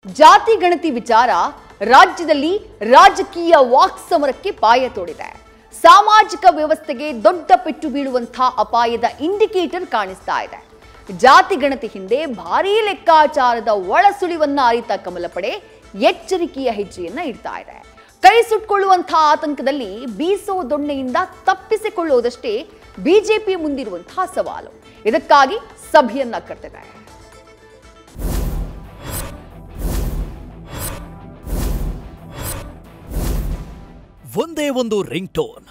ಜಾತಿ ಗಣತಿ ವಿಚಾರ ರಾಜ್ಯದಲ್ಲಿ ರಾಜಕೀಯ ವಾಕ್ಸಮರಕ್ಕೆ ಪಾಯ ತೋಡಿದೆ. ಸಾಮಾಜಿಕ ವ್ಯವಸ್ಥೆಗೆ ದೊಡ್ಡ ಪೆಟ್ಟು ಬೀಳುವಂತಹ ಅಪಾಯದ ಇಂಡಿಕೇಟರ್ ಕಾಣಿಸ್ತಾ ಇದೆ. ಜಾತಿ ಗಣತಿ ಹಿಂದೆ ಭಾರೀ ಲೆಕ್ಕಾಚಾರದ ಒಳಸುಳಿವನ್ನ ಅರಿತ ಕಮಲ ಪಡೆ ಎಚ್ಚರಿಕೆಯ ಹೆಜ್ಜೆಯನ್ನ ಇಡ್ತಾ ಇದೆ. ಕೈ ಸುಟ್ಕೊಳ್ಳುವಂತಹ ಆತಂಕದಲ್ಲಿ ಬೀಸೋ ದೊಣ್ಣೆಯಿಂದ ತಪ್ಪಿಸಿಕೊಳ್ಳುವುದಷ್ಟೇ ಬಿಜೆಪಿ ಮುಂದಿರುವಂತಹ ಸವಾಲು. ಇದಕ್ಕಾಗಿ ಸಭೆಯನ್ನ ಕರೆದಿದೆ. ಒಂದೇ ಒಂದು ರಿಂಗ್ ಟೋನ್,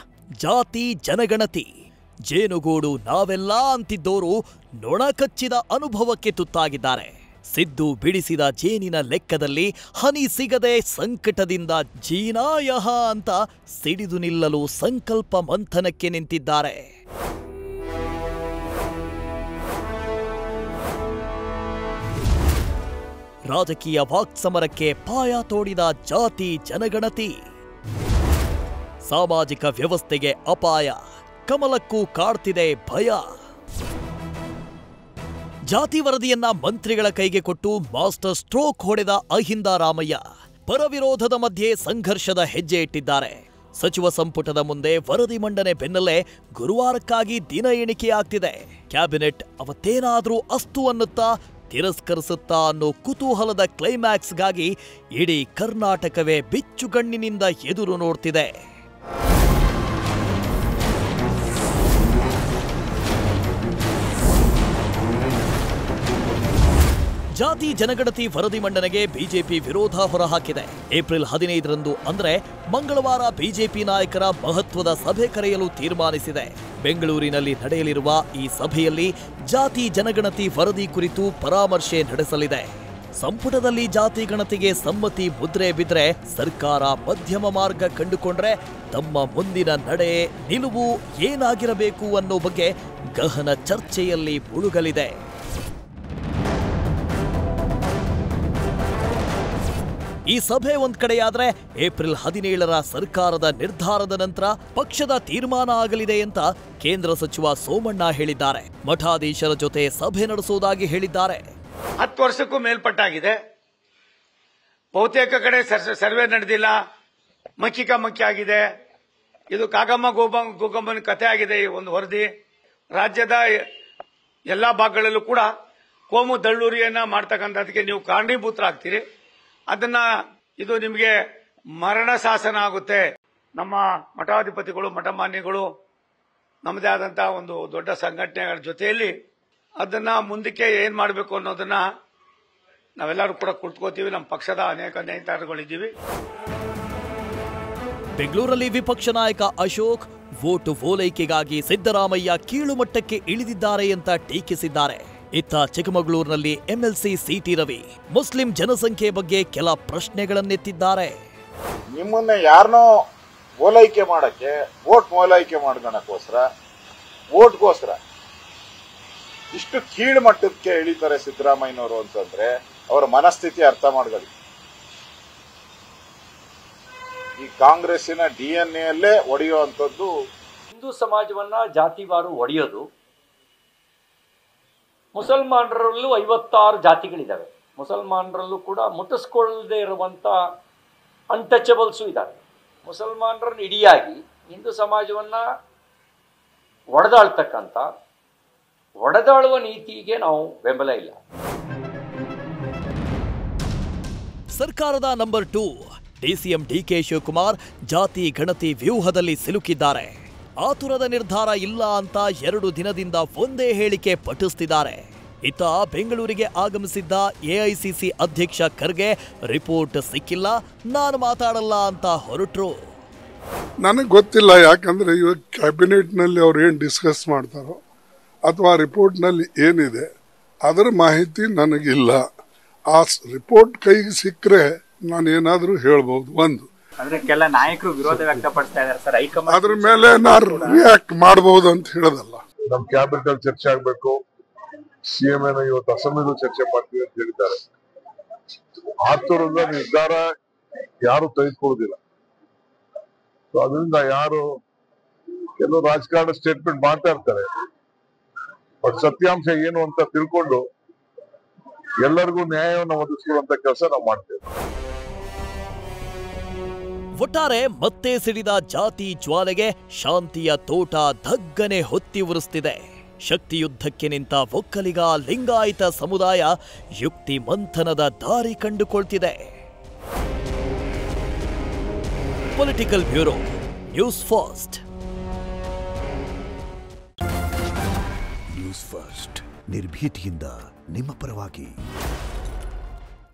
ಜಾತಿ ಜನಗಣತಿ. ಜೇನುಗೂಡು ನಾವೆಲ್ಲ ಅಂತಿದ್ದೋರು ನೊಣ ಕಚ್ಚಿದ ಅನುಭವಕ್ಕೆ ತುತ್ತಾಗಿದ್ದಾರೆ. ಸಿದ್ದು ಬಿಡಿಸಿದ ಜೇನಿನ ಲೆಕ್ಕದಲ್ಲಿ ಹನಿ ಸಿಗದೆ ಸಂಕಟದಿಂದ ಜೀನಾಯಹ ಅಂತ ಸಿಡಿದು ನಿಲ್ಲಲು ಸಂಕಲ್ಪ ಮಂಥನಕ್ಕೆ ನಿಂತಿದ್ದಾರೆ. ರಾಜಕೀಯ ವಾಕ್ಸಮರಕ್ಕೆ ಪಾಯ ತೋಡಿದ ಜಾತಿ ಜನಗಣತಿ. ಸಾಮಾಜಿಕ ವ್ಯವಸ್ಥೆಗೆ ಅಪಾಯ, ಕಮಲಕ್ಕೂ ಕಾಡ್ತಿದೆ ಭಯ. ಜಾತಿ ವರದಿಯನ್ನ ಮಂತ್ರಿಗಳ ಕೈಗೆ ಕೊಟ್ಟು ಮಾಸ್ಟರ್ ಸ್ಟ್ರೋಕ್ ಹೊಡೆದ ಅಹಿಂದ ರಾಮಯ್ಯ ಪರವಿರೋಧದ ಮಧ್ಯೆ ಸಂಘರ್ಷದ ಹೆಜ್ಜೆ ಇಟ್ಟಿದ್ದಾರೆ. ಸಚಿವ ಸಂಪುಟದ ಮುಂದೆ ವರದಿ ಮಂಡನೆ ಬೆನ್ನಲ್ಲೇ ಗುರುವಾರಕ್ಕಾಗಿ ದಿನ ಎಣಿಕೆಯಾಗ್ತಿದೆ. ಕ್ಯಾಬಿನೆಟ್ ಅವತ್ತೇನಾದ್ರೂ ಅಸ್ತು ಅನ್ನುತ್ತಾ ತಿರಸ್ಕರಿಸುತ್ತಾ ಅನ್ನೋ ಕುತೂಹಲದ ಕ್ಲೈಮ್ಯಾಕ್ಸ್ಗಾಗಿ ಇಡೀ ಕರ್ನಾಟಕವೇ ಬಿಚ್ಚುಗಣ್ಣಿನಿಂದ ಎದುರು ನೋಡ್ತಿದೆ. ಜಾತಿ ಜನಗಣತಿ ವರದಿ ಮಂಡನೆಗೆ ಬಿಜೆಪಿ ವಿರೋಧ ಹೊರಹಾಕಿದೆ. ಏಪ್ರಿಲ್ 15ರಂದು ಅಂದ್ರೆ ಮಂಗಳವಾರ ಬಿಜೆಪಿ ನಾಯಕರ ಮಹತ್ವದ ಸಭೆ ಕರೆಯಲು ತೀರ್ಮಾನಿಸಿದೆ. ಬೆಂಗಳೂರಿನಲ್ಲಿ ನಡೆಯಲಿರುವ ಈ ಸಭೆಯಲ್ಲಿ ಜಾತಿ ಜನಗಣತಿ ವರದಿ ಕುರಿತು ಪರಾಮರ್ಶೆ ನಡೆಸಲಿದೆ. ಸಂಪುಟದಲ್ಲಿ ಜಾತಿ ಗಣತಿಗೆ ಸಮ್ಮತಿ ಮುದ್ರೆ ಬಿದ್ರೆ ಸರ್ಕಾರ ಮಧ್ಯಮ ಮಾರ್ಗ ಕಂಡುಕೊಂಡ್ರೆ ತಮ್ಮ ಮುಂದಿನ ನಡೆ ನಿಲುವು ಏನಾಗಿರಬೇಕು ಅನ್ನೋ ಬಗ್ಗೆ ಗಹನ ಚರ್ಚೆಯಲ್ಲಿ ಮುಳುಗಲಿದೆ. ಈ ಸಭೆ ಒಂದ್ ಕಡೆಯಾದ್ರೆ ಏಪ್ರಿಲ್ 17ರ ಸರ್ಕಾರದ ನಿರ್ಧಾರದ ನಂತರ ಪಕ್ಷದ ತೀರ್ಮಾನ ಆಗಲಿದೆ ಅಂತ ಕೇಂದ್ರ ಸಚಿವ ಸೋಮಣ್ಣ ಹೇಳಿದ್ದಾರೆ. ಮಠಾಧೀಶರ ಜೊತೆ ಸಭೆ ನಡೆಸುವುದಾಗಿ ಹೇಳಿದ್ದಾರೆ. 10 ವರ್ಷಕ್ಕೂ ಮೇಲ್ಪಟ್ಟಾಗಿದೆ. ಬಹುತೇಕ ಕಡೆ ಸರ್ವೆ ನಡೆದಿಲ್ಲ, ಮಕ್ಕಿ ಆಗಿದೆ. ಇದು ಕಾಗಮ್ಮ ಗೋಗಮ್ಮನ ಕಥೆ ಆಗಿದೆ. ಈ ಒಂದು ವರದಿ ರಾಜ್ಯದ ಎಲ್ಲಾ ಭಾಗಗಳಲ್ಲೂ ಕೂಡ ಕೋಮು ದಳ್ಳೂರಿಯನ್ನ ಮಾಡ್ತಕ್ಕಂಥದಕ್ಕೆ ನೀವು ಕಾರಣೀಭೂತರಾಗ್ತೀರಿ. ಅದನ್ನ ಇದು ನಿಮಗೆ ಮರಣ ಶಾಸನ ಆಗುತ್ತೆ. ನಮ್ಮ ಮಠಾಧಿಪತಿಗಳು ಮಠಮಾನ್ಯಗಳು ನಮ್ಮದೇ ಆದಂತಹ ಒಂದು ದೊಡ್ಡ ಸಂಘಟನೆಗಳ ಜೊತೆಯಲ್ಲಿ ಅದನ್ನ ಮುಂದಕ್ಕೆ ಏನ್ ಮಾಡಬೇಕು ಅನ್ನೋದನ್ನ ನಾವೆಲ್ಲರೂ ಕೂಡ ಕುಳಿತುಕೋತೀವಿ. ನಮ್ಮ ಪಕ್ಷದ ಅನೇಕ ನೇತಾರಗಳಿದ್ದೀವಿ. ಬೆಂಗಳೂರಲ್ಲಿ ವಿಪಕ್ಷ ನಾಯಕ ಅಶೋಕ್ ವೋಟು ಓಲೈಕೆಗಾಗಿ ಸಿದ್ದರಾಮಯ್ಯ ಕೀಳುಮಟ್ಟಕ್ಕೆ ಇಳಿದಿದ್ದಾರೆ ಅಂತ ಟೀಕಿಸಿದ್ದಾರೆ. ಇತ್ತ ಚಿಕ್ಕಮಗಳೂರಿನಲ್ಲಿ ಎಂಎಲ್ಸಿ ಸಿಟಿ ರವಿ ಮುಸ್ಲಿಂ ಜನಸಂಖ್ಯೆ ಬಗ್ಗೆ ಕೆಲ ಪ್ರಶ್ನೆಗಳನ್ನೆತ್ತಿದ್ದಾರೆ. ನಿಮ್ಮನ್ನ ಯಾರನ್ನೋ ಓಲೈಕೆ ಮಾಡಕ್ಕೆ, ವೋಟ್ ಓಲೈಕೆ ವೋಟ್ಗೋಸ್ಕರ ಇಷ್ಟು ಕೀಳು ಮಟ್ಟಕ್ಕೆ ಇಳಿತಾರೆ ಸಿದ್ದರಾಮಯ್ಯನವರು ಅಂತಂದ್ರೆ ಅವರ ಮನಸ್ಥಿತಿ ಅರ್ಥ ಮಾಡ್ಕೊಳ್ಳಿ. ಈ ಕಾಂಗ್ರೆಸ್ಸಿನ DNA ಅಲ್ಲೇ ಒಡೆಯುವಂಥದ್ದು. ಹಿಂದೂ ಸಮಾಜವನ್ನ ಜಾತಿವಾರು ಒಡೆಯೋದು. ಮುಸಲ್ಮಾನರಲ್ಲೂ 56 ಜಾತಿಗಳಿದ್ದಾವೆ. ಮುಸಲ್ಮಾನರಲ್ಲೂ ಕೂಡ ಮುಟ್ಟಿಸ್ಕೊಳ್ಳದೆ ಇರುವಂಥ ಅನ್ಟಚಬಲ್ಸು ಇದ್ದಾರೆ. ಮುಸಲ್ಮಾನರನ್ನು ಇಡಿಯಾಗಿ ಹಿಂದೂ ಸಮಾಜವನ್ನು ಒಡೆದಾಳುವ ನೀತಿಗೆ ನಾವು ಬೆಂಬಲ ಇಲ್ಲ. ಸರ್ಕಾರದ ನಂಬರ್ 2 ಡಿಸಿಎಂ ಡಿಕೆ ಶಿವಕುಮಾರ್ ಜಾತಿ ಗಣತಿ ವ್ಯೂಹದಲ್ಲಿ ಸಿಲುಕಿದ್ದಾರೆ. ಆತುರದ ನಿರ್ಧಾರ ಇಲ್ಲ ಅಂತ 2 ದಿನದಿಂದ ಒಂದೇ ಹೇಳಿಕೆ ಪಠಿಸ್ತಿದ್ದಾರೆ. ಇತ್ತ ಬೆಂಗಳೂರಿಗೆ ಆಗಮಿಸಿದ್ದ ಎಐಸಿಸಿ ಅಧ್ಯಕ್ಷ ಖರ್ಗೆ ರಿಪೋರ್ಟ್ ಸಿಕ್ಕಿಲ್ಲ, ನಾನು ಮಾತಾಡಲ್ಲ ಅಂತ ಹೊರಟ್ರು. ನನಗೆ ಗೊತ್ತಿಲ್ಲ, ಯಾಕಂದ್ರೆ ಇವಾಗ ಕ್ಯಾಬಿನೆಟ್ ನಲ್ಲಿ ಅವ್ರು ಏನ್ ಡಿಸ್ಕಸ್ ಮಾಡ್ತಾರೋ ಅಥವಾ ರಿಪೋರ್ಟ್ ನಲ್ಲಿ ಏನಿದೆ ಅದರ ಮಾಹಿತಿ ನನಗಿಲ್ಲ. ಆ ರಿಪೋರ್ಟ್ ಕೈಗೆ ಸಿಕ್ಕರೆ ನಾನು ಏನಾದ್ರೂ ಹೇಳ್ಬಹುದು. ಒಂದು ಅಂದ್ರೆ ಕೆಲ ನಾಯಕರು ವಿರೋಧ ವ್ಯಕ್ತಪಡಿಸ್ತಾ ಇದ್ದಾರೆ ಸರ್. ಹೈಕಮಾಂಡ್ ಅದ್ರ ಮೇಲೆ ನಾನು ರಿಯಾಕ್ಟ್ ಮಾಡಬಹುದು ಅಂತ ಹೇಳೋದಲ್ಲ. ನಮ್ ಕ್ಯಾಬಿನೆಟ್ ಅಲ್ಲಿ ಚರ್ಚೆ ಆಗ್ಬೇಕು. ಸಿಎಂ ಇವತ್ತು ಅಸೆಂಬ್ಲಿಗೂ ಚರ್ಚೆ ಮಾಡ್ತೀವಿ ಅಂತ ಹೇಳಿದ್ದಾರೆ. ಆತುರದ ನಿರ್ಧಾರ ಯಾರು ತೆಗೆದುಕೊಳ್ಳುವುದಿಲ್ಲ. ಅದರಿಂದ ಯಾರು ಕೆಲವು ರಾಜಕಾರಣ ಸ್ಟೇಟ್ಮೆಂಟ್ ಮಾಡ್ತಾ ಇರ್ತಾರೆ, ಬಟ್ ಸತ್ಯಾಂಶ ಏನು ಅಂತ ತಿಳ್ಕೊಂಡು ಎಲ್ಲರಿಗೂ ನ್ಯಾಯವನ್ನು ಒದಗಿಸುವಂತ ಕೆಲಸ ನಾವು ಮಾಡ್ತೇವೆ. ಒಟ್ಟಾರೆ ಮತ್ತೆ ಸಿಡಿದ ಜಾತಿ ಜ್ವಾಲೆಗೆ ಶಾಂತಿಯ ತೋಟ ಧಗ್ಗನೆ ಹೊತ್ತಿ ಉರಿಸ್ತಿದೆ. ಶಕ್ತಿಯುದ್ಧಕ್ಕೆ ನಿಂತ ಒಕ್ಕಲಿಗ ಲಿಂಗಾಯತ ಸಮುದಾಯ ಯುಕ್ತಿ ಮಂಥನದ ದಾರಿ ಕಂಡುಕೊಳ್ತಿದೆ. Political bureau, news first. News first ನಿರ್ಭೀತಿಯಿಂದ ನಿಮ್ಮ ಪರವಾಗಿ.